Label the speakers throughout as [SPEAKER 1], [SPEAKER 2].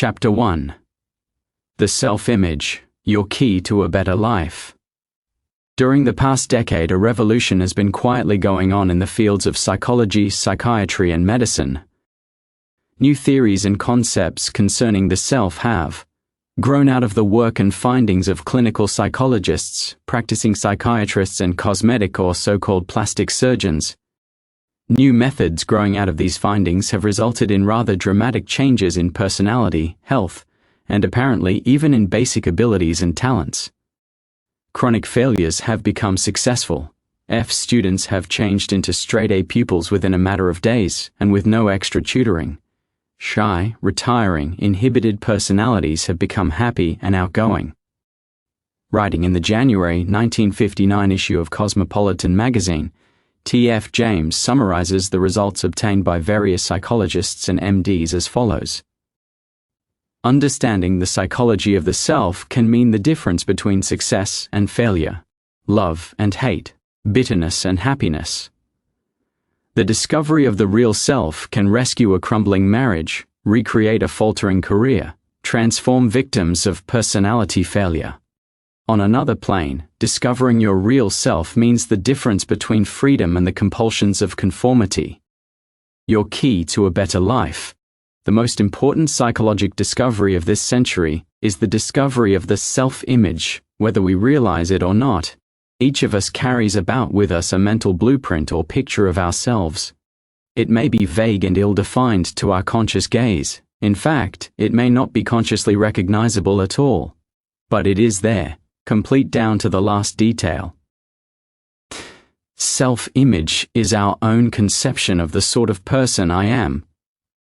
[SPEAKER 1] Chapter 1. The Self-Image, Your Key to a Better Life. During the past decade, a revolution has been quietly going on in the fields of psychology, psychiatry, and medicine. New theories and concepts concerning the self have grown out of the work and findings of clinical psychologists, practicing psychiatrists, and cosmetic or so-called plastic surgeons. New methods growing out of these findings have resulted in rather dramatic changes in personality, health, and apparently even in basic abilities and talents. Chronic failures have become successful. F students have changed into straight A pupils within a matter of days and with no extra tutoring. Shy, retiring, inhibited personalities have become happy and outgoing. Writing in the January 1959 issue of Cosmopolitan magazine, T.F. James summarizes the results obtained by various psychologists and MDs as follows. Understanding the psychology of the self can mean the difference between success and failure, love and hate, bitterness and happiness. The discovery of the real self can rescue a crumbling marriage, recreate a faltering career, transform victims of personality failure. On another plane, discovering your real self means the difference between freedom and the compulsions of conformity. Your key to a better life. The most important psychological discovery of this century is the discovery of the self-image, whether we realize it or not. Each of us carries about with us a mental blueprint or picture of ourselves. It may be vague and ill-defined to our conscious gaze. In fact, it may not be consciously recognizable at all. But it is there, complete down to the last detail. Self-image is our own conception of the sort of person I am.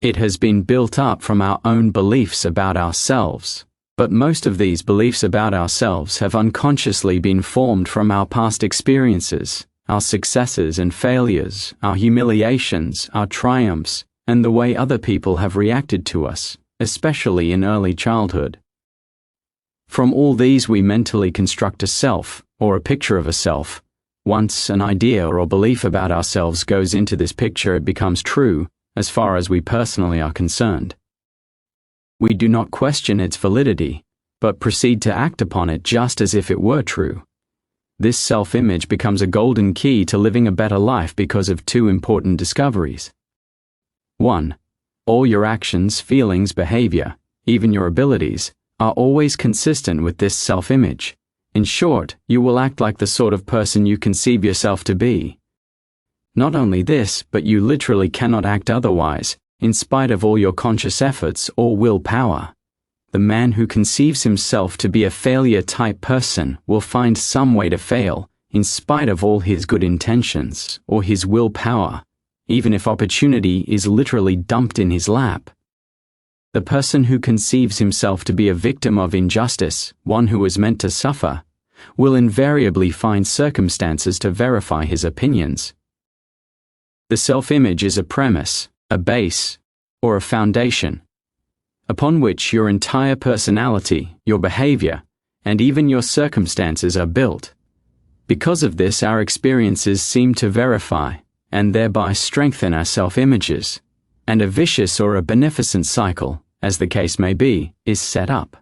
[SPEAKER 1] It has been built up from our own beliefs about ourselves, but most of these beliefs about ourselves have unconsciously been formed from our past experiences, our successes and failures, our humiliations, our triumphs, and the way other people have reacted to us, especially in early childhood. From all these we mentally construct a self, or a picture of a self. Once an idea or belief about ourselves goes into this picture, it becomes true, as far as we personally are concerned. We do not question its validity, but proceed to act upon it just as if it were true. This self-image becomes a golden key to living a better life because of two important discoveries. 1. All your actions, feelings, behavior, even your abilities, are always consistent with this self-image. In short, you will act like the sort of person you conceive yourself to be. Not only this, but you literally cannot act otherwise, in spite of all your conscious efforts or willpower. The man who conceives himself to be a failure-type person will find some way to fail, in spite of all his good intentions or his willpower, even if opportunity is literally dumped in his lap. The person who conceives himself to be a victim of injustice, one who is meant to suffer, will invariably find circumstances to verify his opinions. The self-image is a premise, a base, or a foundation, upon which your entire personality, your behavior, and even your circumstances are built. Because of this, our experiences seem to verify, and thereby strengthen our self-images, and a vicious or a beneficent cycle, as the case may be, is set up.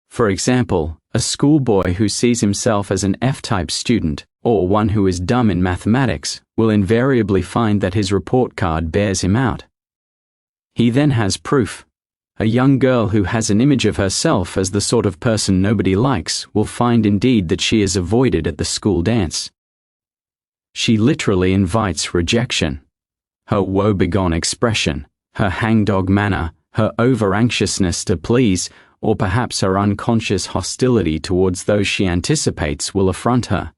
[SPEAKER 1] For example, a schoolboy who sees himself as an F-type student, or one who is dumb in mathematics, will invariably find that his report card bears him out. He then has proof. A young girl who has an image of herself as the sort of person nobody likes will find indeed that she is avoided at the school dance. She literally invites rejection. Her woebegone expression, her hangdog manner, her over-anxiousness to please, or perhaps her unconscious hostility towards those she anticipates will affront her.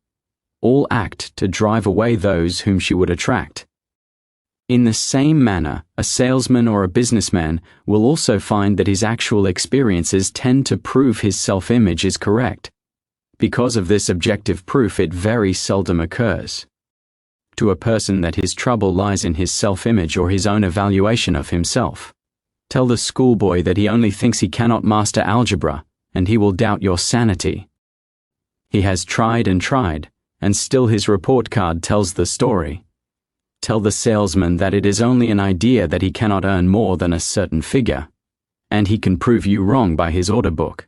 [SPEAKER 1] All act to drive away those whom she would attract. In the same manner, a salesman or a businessman will also find that his actual experiences tend to prove his self-image is correct. Because of this objective proof, it very seldom occurs to a person that his trouble lies in his self-image or his own evaluation of himself. Tell the schoolboy that he only thinks he cannot master algebra, and he will doubt your sanity. He has tried, and still his report card tells the story. Tell the salesman that it is only an idea that he cannot earn more than a certain figure, and he can prove you wrong by his order book.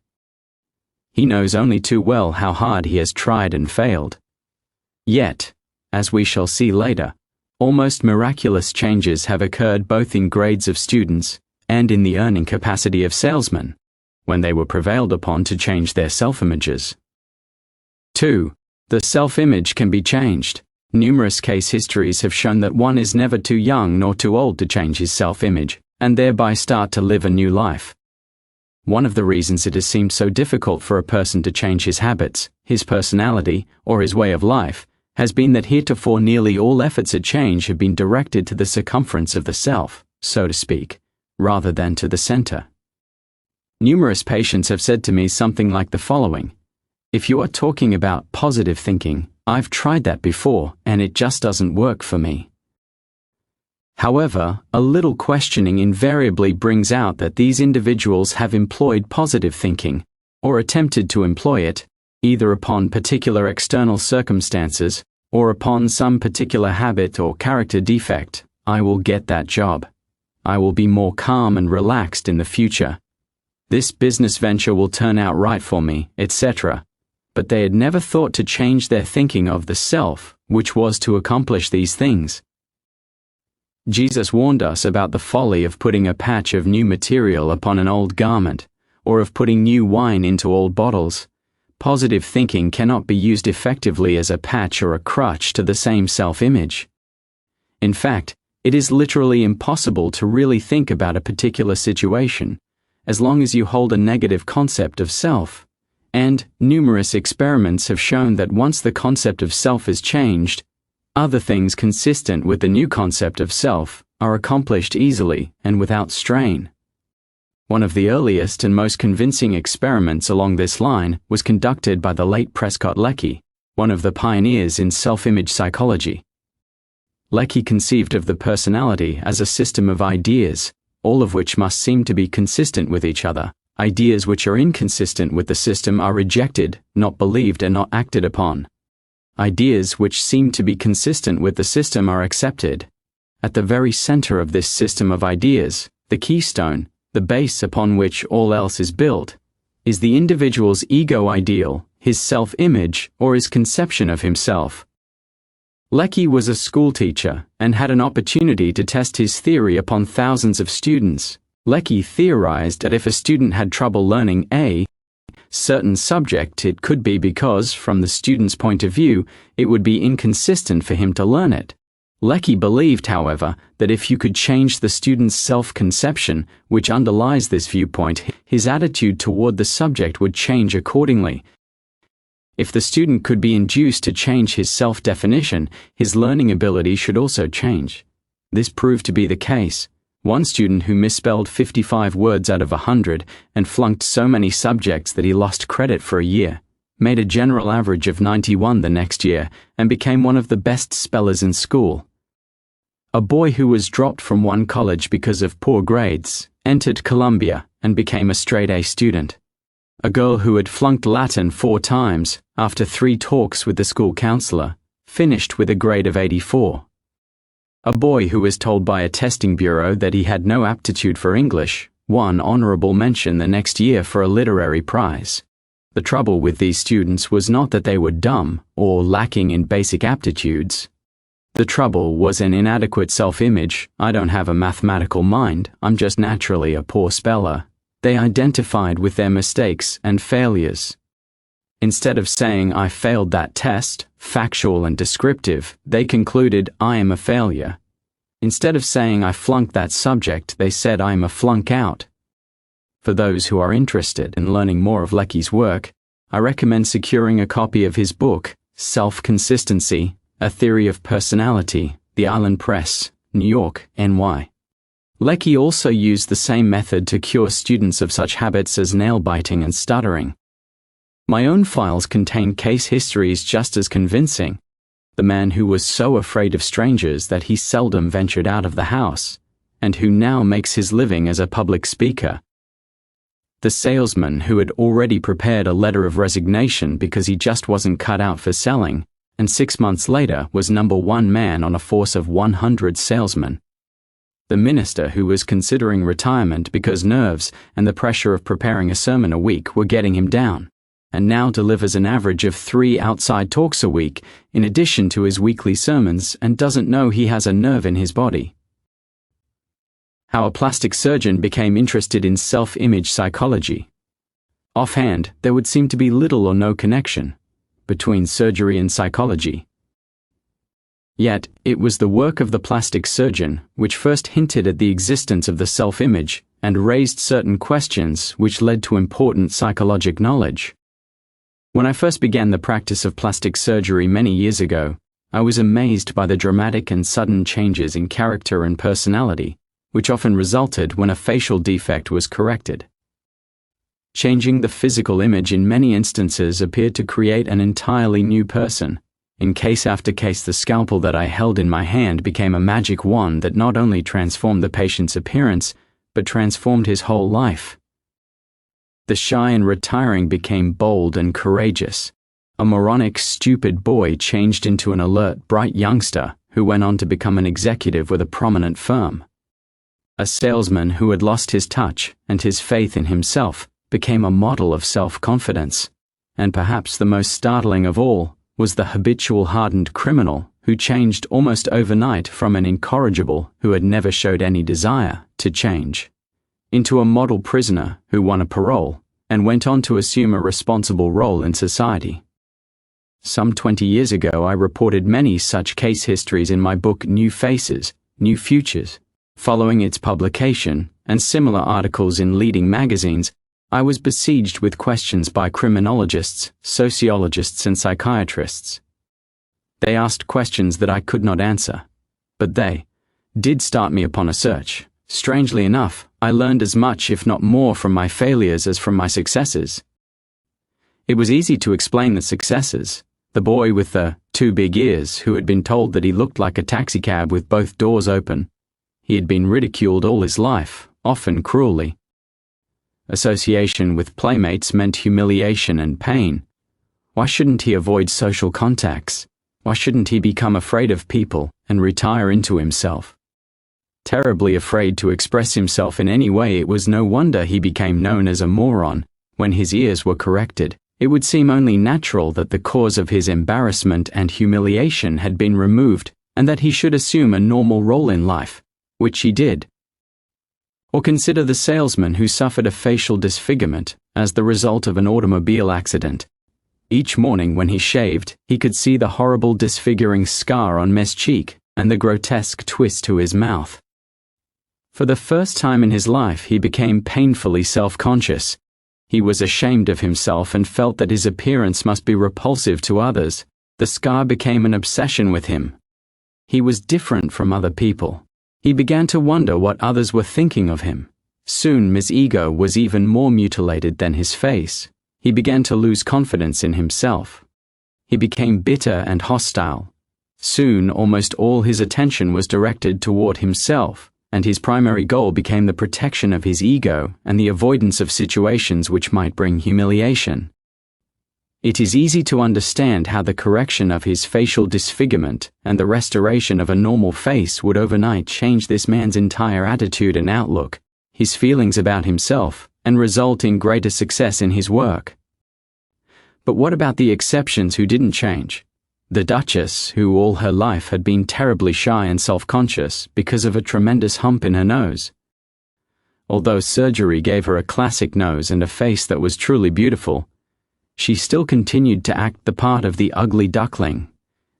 [SPEAKER 1] He knows only too well how hard he has tried and failed. Yet, as we shall see later, almost miraculous changes have occurred both in grades of students and in the earning capacity of salesmen, when they were prevailed upon to change their self-images. 2. The self-image can be changed. Numerous case histories have shown that one is never too young nor too old to change his self-image, and thereby start to live a new life. One of the reasons it has seemed so difficult for a person to change his habits, his personality, or his way of life, has been that heretofore nearly all efforts at change have been directed to the circumference of the self, so to speak, rather than to the center. Numerous patients have said to me something like the following: "If you are talking about positive thinking, I've tried that before and it just doesn't work for me." However, a little questioning invariably brings out that these individuals have employed positive thinking, or attempted to employ it, either upon particular external circumstances, or upon some particular habit or character defect. I will get that job. I will be more calm and relaxed in the future. This business venture will turn out right for me, etc. But they had never thought to change their thinking of the self, which was to accomplish these things. Jesus warned us about the folly of putting a patch of new material upon an old garment, or of putting new wine into old bottles. Positive thinking cannot be used effectively as a patch or a crutch to the same self-image. In fact, it is literally impossible to really think about a particular situation, as long as you hold a negative concept of self. And numerous experiments have shown that once the concept of self is changed, other things consistent with the new concept of self are accomplished easily and without strain. One of the earliest and most convincing experiments along this line was conducted by the late Prescott Leckey, one of the pioneers in self-image psychology. Leckey conceived of the personality as a system of ideas, all of which must seem to be consistent with each other. Ideas which are inconsistent with the system are rejected, not believed, and not acted upon. Ideas which seem to be consistent with the system are accepted. At the very center of this system of ideas, the keystone, the base upon which all else is built, is the individual's ego ideal, his self-image, or his conception of himself. Leckey was a schoolteacher and had an opportunity to test his theory upon thousands of students. Leckey theorized that if a student had trouble learning a certain subject, it could be because, from the student's point of view, it would be inconsistent for him to learn it. Leckey believed, however, that if you could change the student's self-conception, which underlies this viewpoint, his attitude toward the subject would change accordingly. If the student could be induced to change his self-definition, his learning ability should also change. This proved to be the case. One student who misspelled 55 words out of 100 and flunked so many subjects that he lost credit for a year, made a general average of 91 the next year and became one of the best spellers in school. A boy who was dropped from one college because of poor grades entered Columbia and became a straight-A student. A girl who had flunked Latin 4 times after 3 talks with the school counselor finished with a grade of 84. A boy who was told by a testing bureau that he had no aptitude for English won honorable mention the next year for a literary prize. The trouble with these students was not that they were dumb or lacking in basic aptitudes. The trouble was an inadequate self-image. I don't have a mathematical mind, I'm just naturally a poor speller. They identified with their mistakes and failures. Instead of saying, I failed that test, factual and descriptive, they concluded, I am a failure. Instead of saying, I flunked that subject, they said, I am a flunk out. For those who are interested in learning more of Leckey's work, I recommend securing a copy of his book, Self-Consistency, A Theory of Personality, The Island Press, New York, NY. Leckey also used the same method to cure students of such habits as nail-biting and stuttering. My own files contain case histories just as convincing. The man who was so afraid of strangers that he seldom ventured out of the house, and who now makes his living as a public speaker. The salesman who had already prepared a letter of resignation because he just wasn't cut out for selling, and 6 months later was #1 man on a force of 100 salesmen. The minister who was considering retirement because nerves and the pressure of preparing a sermon a week were getting him down, and now delivers an average of 3 outside talks a week in addition to his weekly sermons and doesn't know he has a nerve in his body. How a plastic surgeon became interested in self-image psychology. Offhand, there would seem to be little or no connection between surgery and psychology. Yet, it was the work of the plastic surgeon which first hinted at the existence of the self-image and raised certain questions which led to important psychologic knowledge. When I first began the practice of plastic surgery many years ago, I was amazed by the dramatic and sudden changes in character and personality, which often resulted when a facial defect was corrected. Changing the physical image in many instances appeared to create an entirely new person. In case after case, the scalpel that I held in my hand became a magic wand that not only transformed the patient's appearance, but transformed his whole life. The shy and retiring became bold and courageous. A moronic, stupid boy changed into an alert, bright youngster who went on to become an executive with a prominent firm. A salesman who had lost his touch and his faith in himself became a model of self-confidence. And perhaps the most startling of all was the habitual hardened criminal who changed almost overnight from an incorrigible who had never showed any desire to change, into a model prisoner who won a parole and went on to assume a responsible role in society. Some 20 years ago, I reported many such case histories in my book New Faces, New Futures. Following its publication and similar articles in leading magazines, I was besieged with questions by criminologists, sociologists, and psychiatrists. They asked questions that I could not answer, but they did start me upon a search. Strangely enough, I learned as much, if not more, from my failures as from my successes. It was easy to explain the successes. The boy with the 2 big ears who had been told that he looked like a taxicab with both doors open. He had been ridiculed all his life, often cruelly. Association with playmates meant humiliation and pain. Why shouldn't he avoid social contacts? Why shouldn't he become afraid of people and retire into himself? Terribly afraid to express himself in any way, it was no wonder he became known as a moron. When his ears were corrected, it would seem only natural that the cause of his embarrassment and humiliation had been removed and that he should assume a normal role in life, which he did. Or consider the salesman who suffered a facial disfigurement as the result of an automobile accident. Each morning when he shaved, he could see the horrible disfiguring scar on Mes' cheek and the grotesque twist to his mouth. For the first time in his life, he became painfully self-conscious. He was ashamed of himself and felt that his appearance must be repulsive to others. The scar became an obsession with him. He was different from other people. He began to wonder what others were thinking of him. Soon his ego was even more mutilated than his face. He began to lose confidence in himself. He became bitter and hostile. Soon almost all his attention was directed toward himself, and his primary goal became the protection of his ego and the avoidance of situations which might bring humiliation. It is easy to understand how the correction of his facial disfigurement and the restoration of a normal face would overnight change this man's entire attitude and outlook, his feelings about himself, and result in greater success in his work. But what about the exceptions who didn't change? The Duchess, who all her life had been terribly shy and self-conscious because of a tremendous hump in her nose. Although surgery gave her a classic nose and a face that was truly beautiful, she still continued to act the part of the ugly duckling,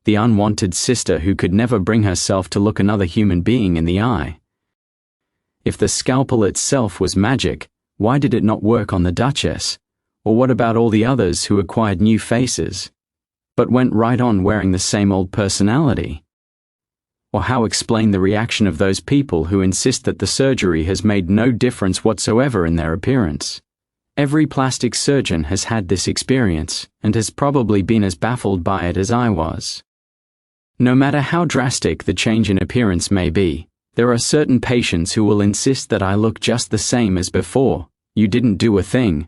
[SPEAKER 1] the unwanted sister who could never bring herself to look another human being in the eye. If the scalpel itself was magic, why did it not work on the Duchess? Or what about all the others who acquired new faces, but went right on wearing the same old personality? Or how explain the reaction of those people who insist that the surgery has made no difference whatsoever in their appearance? Every plastic surgeon has had this experience and has probably been as baffled by it as I was. No matter how drastic the change in appearance may be, there are certain patients who will insist that I look just the same as before. You didn't do a thing.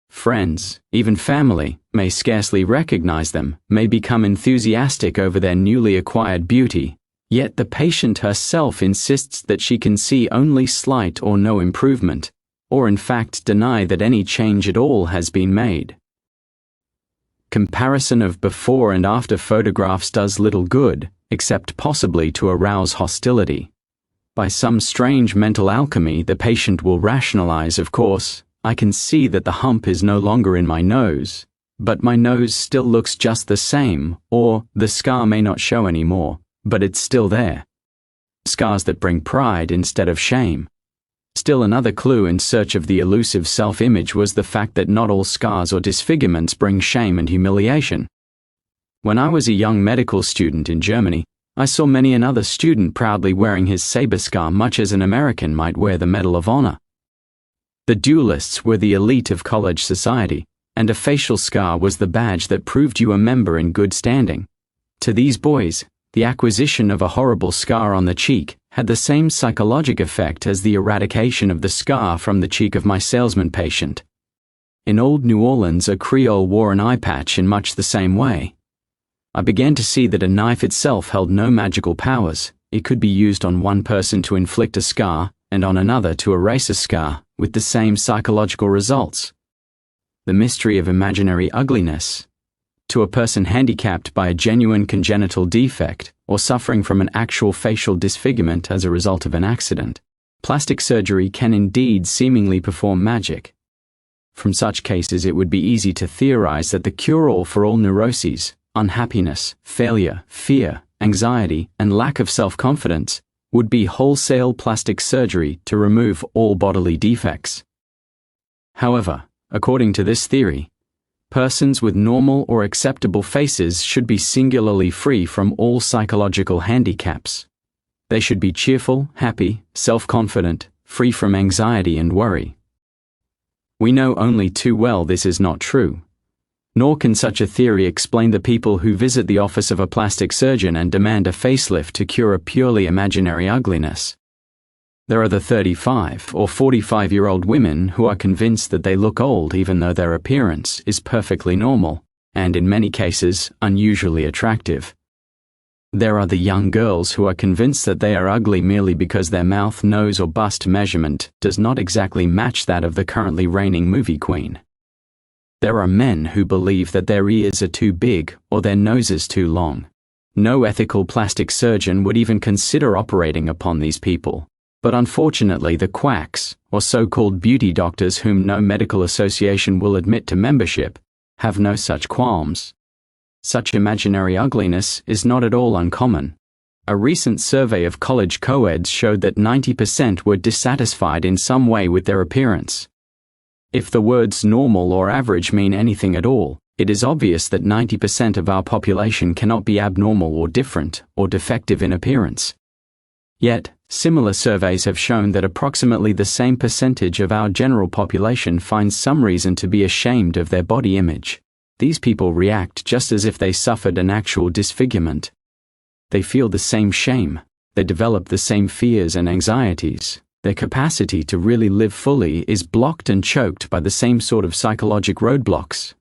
[SPEAKER 1] Friends, even family, may scarcely recognize them, may become enthusiastic over their newly acquired beauty. Yet the patient herself insists that she can see only slight or no improvement, or in fact deny that any change at all has been made. Comparison of before and after photographs does little good, except possibly to arouse hostility. By some strange mental alchemy, the patient will rationalize, of course, I can see that the hump is no longer in my nose, but my nose still looks just the same, or the scar may not show anymore, but it's still there. Scars that bring pride instead of shame. Still another clue in search of the elusive self-image was the fact that not all scars or disfigurements bring shame and humiliation. When I was a young medical student in Germany, I saw many another student proudly wearing his saber scar much as an American might wear the Medal of Honor. The duelists were the elite of college society, and a facial scar was the badge that proved you a member in good standing. To these boys, the acquisition of a horrible scar on the cheek had the same psychologic effect as the eradication of the scar from the cheek of my salesman patient. In old New Orleans, a Creole wore an eye patch in much the same way. I began to see that a knife itself held no magical powers. It could be used on one person to inflict a scar and on another to erase a scar, with the same psychological results. The mystery of imaginary ugliness. To a person handicapped by a genuine congenital defect or suffering from an actual facial disfigurement as a result of an accident, plastic surgery can indeed seemingly perform magic. From such cases, it would be easy to theorize that the cure-all for all neuroses, unhappiness, failure, fear, anxiety, and lack of self-confidence would be wholesale plastic surgery to remove all bodily defects. However, according to this theory, persons with normal or acceptable faces should be singularly free from all psychological handicaps. They should be cheerful, happy, self-confident, free from anxiety and worry. We know only too well this is not true. Nor can such a theory explain the people who visit the office of a plastic surgeon and demand a facelift to cure a purely imaginary ugliness. There are the 35 or 45-year-old women who are convinced that they look old even though their appearance is perfectly normal, and in many cases, unusually attractive. There are the young girls who are convinced that they are ugly merely because their mouth, nose, or bust measurement does not exactly match that of the currently reigning movie queen. There are men who believe that their ears are too big or their noses too long. No ethical plastic surgeon would even consider operating upon these people. But unfortunately, the quacks, or so-called beauty doctors whom no medical association will admit to membership, have no such qualms. Such imaginary ugliness is not at all uncommon. A recent survey of college co-eds showed that 90% were dissatisfied in some way with their appearance. If the words normal or average mean anything at all, it is obvious that 90% of our population cannot be abnormal or different or defective in appearance. Yet, similar surveys have shown that approximately the same percentage of our general population finds some reason to be ashamed of their body image. These people react just as if they suffered an actual disfigurement. They feel the same shame. They develop the same fears and anxieties. Their capacity to really live fully is blocked and choked by the same sort of psychologic roadblocks.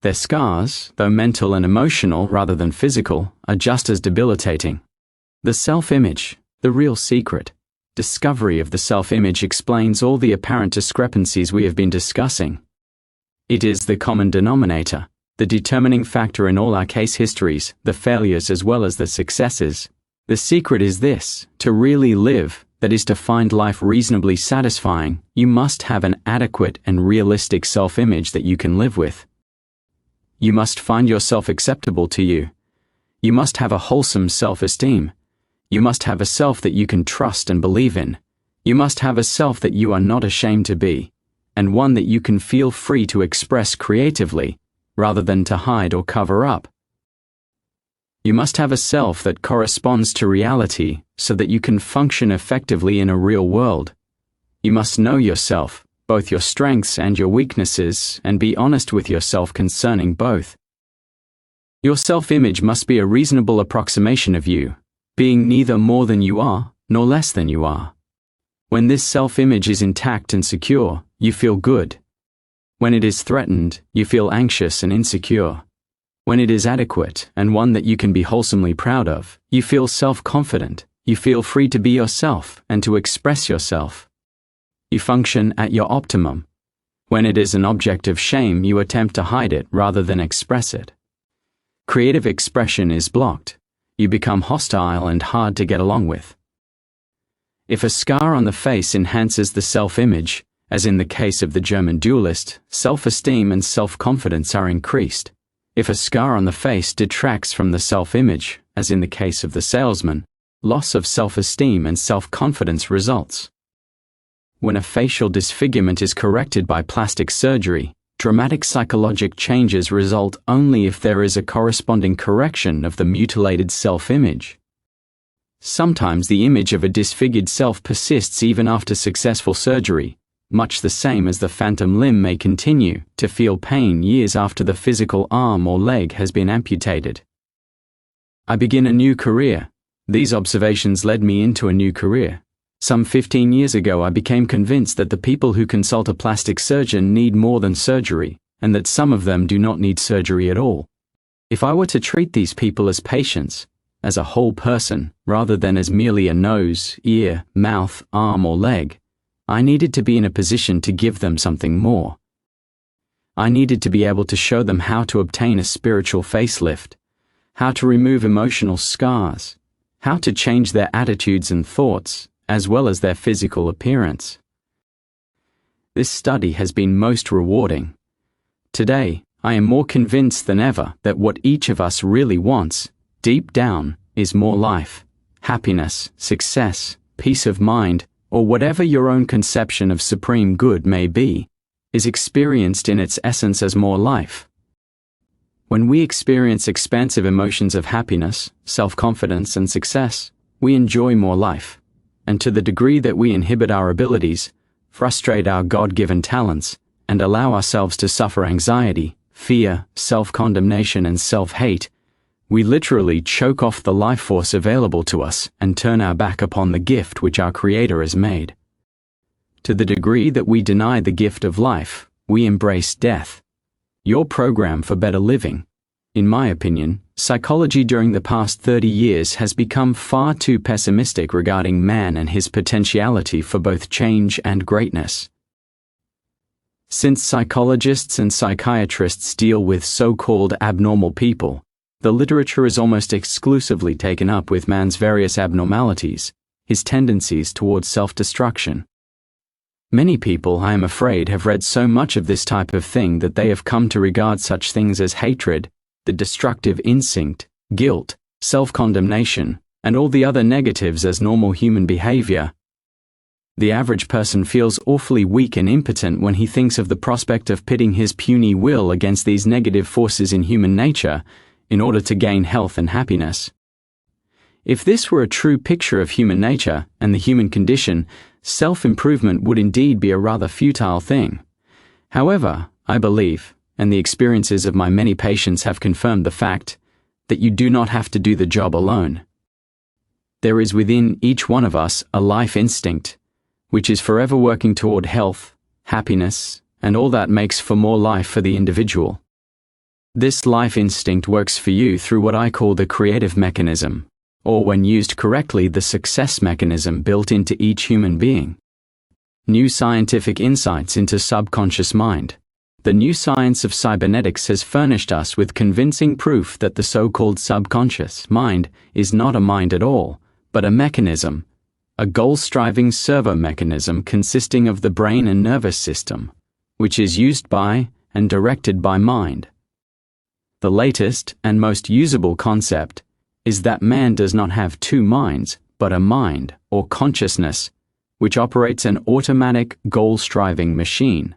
[SPEAKER 1] Their scars, though mental and emotional rather than physical, are just as debilitating. The self-image, the real secret. Discovery of the self-image explains all the apparent discrepancies we have been discussing. It is the common denominator, the determining factor in all our case histories, the failures as well as the successes. The secret is this: to really live, that is to find life reasonably satisfying, you must have an adequate and realistic self-image that you can live with. You must find yourself acceptable to you. You must have a wholesome self-esteem. You must have a self that you can trust and believe in. You must have a self that you are not ashamed to be, and one that you can feel free to express creatively, rather than to hide or cover up. You must have a self that corresponds to reality so that you can function effectively in a real world. You must know yourself, both your strengths and your weaknesses, and be honest with yourself concerning both. Your self-image must be a reasonable approximation of you, being neither more than you are, nor less than you are. When this self-image is intact and secure, you feel good. When it is threatened, you feel anxious and insecure. When it is adequate and one that you can be wholesomely proud of, you feel self-confident, you feel free to be yourself and to express yourself. You function at your optimum. When it is an object of shame, you attempt to hide it rather than express it. Creative expression is blocked. You become hostile and hard to get along with. If a scar on the face enhances the self-image, as in the case of the German duelist, self-esteem and self-confidence are increased. If a scar on the face detracts from the self-image, as in the case of the salesman, loss of self-esteem and self-confidence results. When a facial disfigurement is corrected by plastic surgery, dramatic psychologic changes result only if there is a corresponding correction of the mutilated self-image. Sometimes the image of a disfigured self persists even after successful surgery, much the same as the phantom limb may continue to feel pain years after the physical arm or leg has been amputated. I begin a new career. These observations led me into a new career. Some 15 years ago, I became convinced that the people who consult a plastic surgeon need more than surgery, and that some of them do not need surgery at all. If I were to treat these people as patients, as a whole person, rather than as merely a nose, ear, mouth, arm, or leg, I needed to be in a position to give them something more. I needed to be able to show them how to obtain a spiritual facelift, how to remove emotional scars, how to change their attitudes and thoughts, as well as their physical appearance. This study has been most rewarding. Today, I am more convinced than ever that what each of us really wants, deep down, is more life, happiness, success, peace of mind, or whatever your own conception of supreme good may be, is experienced in its essence as more life. When we experience expansive emotions of happiness, self-confidence, and success, we enjoy more life. And to the degree that we inhibit our abilities, frustrate our God-given talents, and allow ourselves to suffer anxiety, fear, self-condemnation, and self-hate, we literally choke off the life force available to us and turn our back upon the gift which our Creator has made. To the degree that we deny the gift of life, we embrace death. Your program for better living. In my opinion, psychology during the past 30 years has become far too pessimistic regarding man and his potentiality for both change and greatness. Since psychologists and psychiatrists deal with so-called abnormal people, the literature is almost exclusively taken up with man's various abnormalities, his tendencies towards self-destruction. Many people, I am afraid, have read so much of this type of thing that they have come to regard such things as hatred, the destructive instinct, guilt, self-condemnation, and all the other negatives as normal human behavior. The average person feels awfully weak and impotent when he thinks of the prospect of pitting his puny will against these negative forces in human nature in order to gain health and happiness. If this were a true picture of human nature and the human condition, self-improvement would indeed be a rather futile thing. However, I believe, and the experiences of my many patients have confirmed the fact, that you do not have to do the job alone. There is within each one of us a life instinct, which is forever working toward health, happiness, and all that makes for more life for the individual. This life instinct works for you through what I call the creative mechanism, or when used correctly, the success mechanism built into each human being. New scientific insights into subconscious mind. The new science of cybernetics has furnished us with convincing proof that the so-called subconscious mind is not a mind at all, but a mechanism, a goal-striving servo mechanism consisting of the brain and nervous system, which is used by and directed by mind. The latest and most usable concept is that man does not have two minds, but a mind, or consciousness, which operates an automatic goal-striving machine.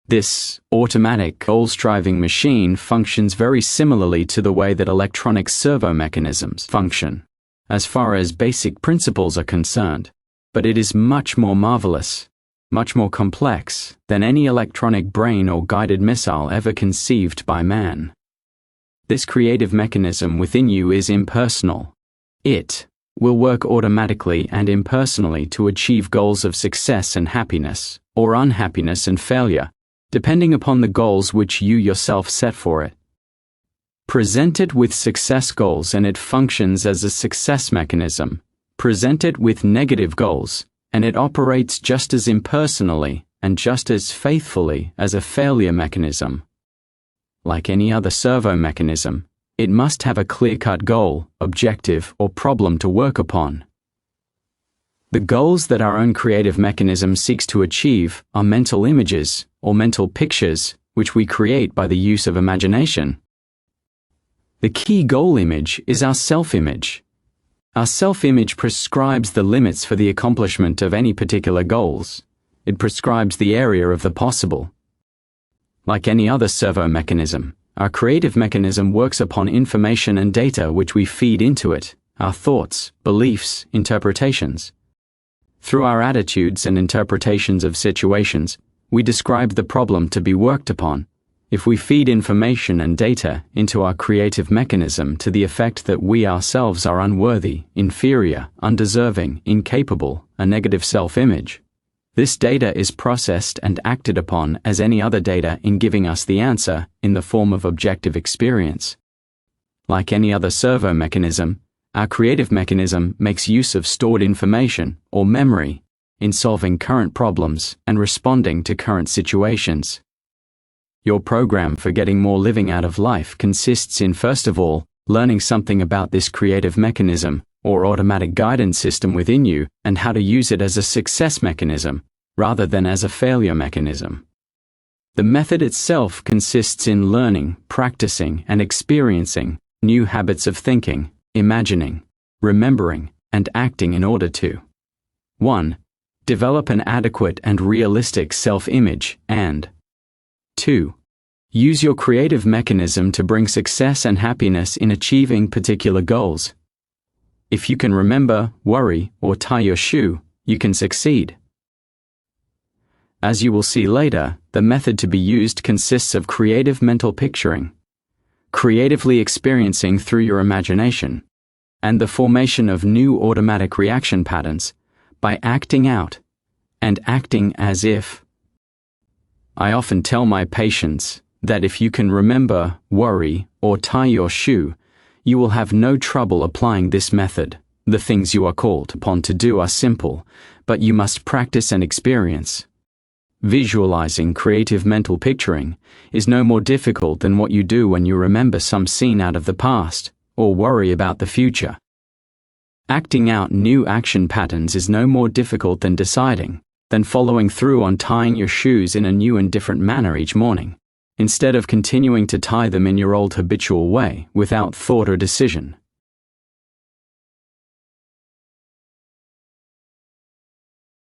[SPEAKER 1] This automatic goal-striving machine functions very similarly to the way that electronic servo mechanisms function, as far as basic principles are concerned, but it is much more marvelous, much more complex than any electronic brain or guided missile ever conceived by man. This creative mechanism within you is impersonal. It will work automatically and impersonally to achieve goals of success and happiness, or unhappiness and failure, depending upon the goals which you yourself set for it. Present it with success goals and it functions as a success mechanism. Present it with negative goals, and it operates just as impersonally and just as faithfully as a failure mechanism. Like any other servo mechanism, it must have a clear-cut goal, objective, or problem to work upon. The goals that our own creative mechanism seeks to achieve are mental images or mental pictures which we create by the use of imagination. The key goal image is our self-image. Our self-image prescribes the limits for the accomplishment of any particular goals. It prescribes the area of the possible. Like any other servo mechanism, our creative mechanism works upon information and data which we feed into it, our thoughts, beliefs, interpretations. Through our attitudes and interpretations of situations, we describe the problem to be worked upon. If we feed information and data into our creative mechanism to the effect that we ourselves are unworthy, inferior, undeserving, incapable, a negative self-image, this data is processed and acted upon as any other data in giving us the answer in the form of objective experience. Like any other servo mechanism, our creative mechanism makes use of stored information or memory in solving current problems and responding to current situations. Your program for getting more living out of life consists in, first of all, learning something about this creative mechanism or automatic guidance system within you and how to use it as a success mechanism rather than as a failure mechanism. The method itself consists in learning, practicing, and experiencing new habits of thinking, imagining, remembering, and acting in order to 1. Develop an adequate and realistic self-image and 2. Use your creative mechanism to bring success and happiness in achieving particular goals. If you can remember, worry, or tie your shoe, you can succeed. As you will see later, the method to be used consists of creative mental picturing, creatively experiencing through your imagination, and the formation of new automatic reaction patterns by acting out and acting as if. I often tell my patients that if you can remember, worry, or tie your shoe, you will have no trouble applying this method. The things you are called upon to do are simple, but you must practice and experience. Visualizing creative mental picturing is no more difficult than what you do when you remember some scene out of the past or worry about the future. Acting out new action patterns is no more difficult than following through on tying your shoes in a new and different manner each morning, instead of continuing to tie them in your old habitual way without thought or decision.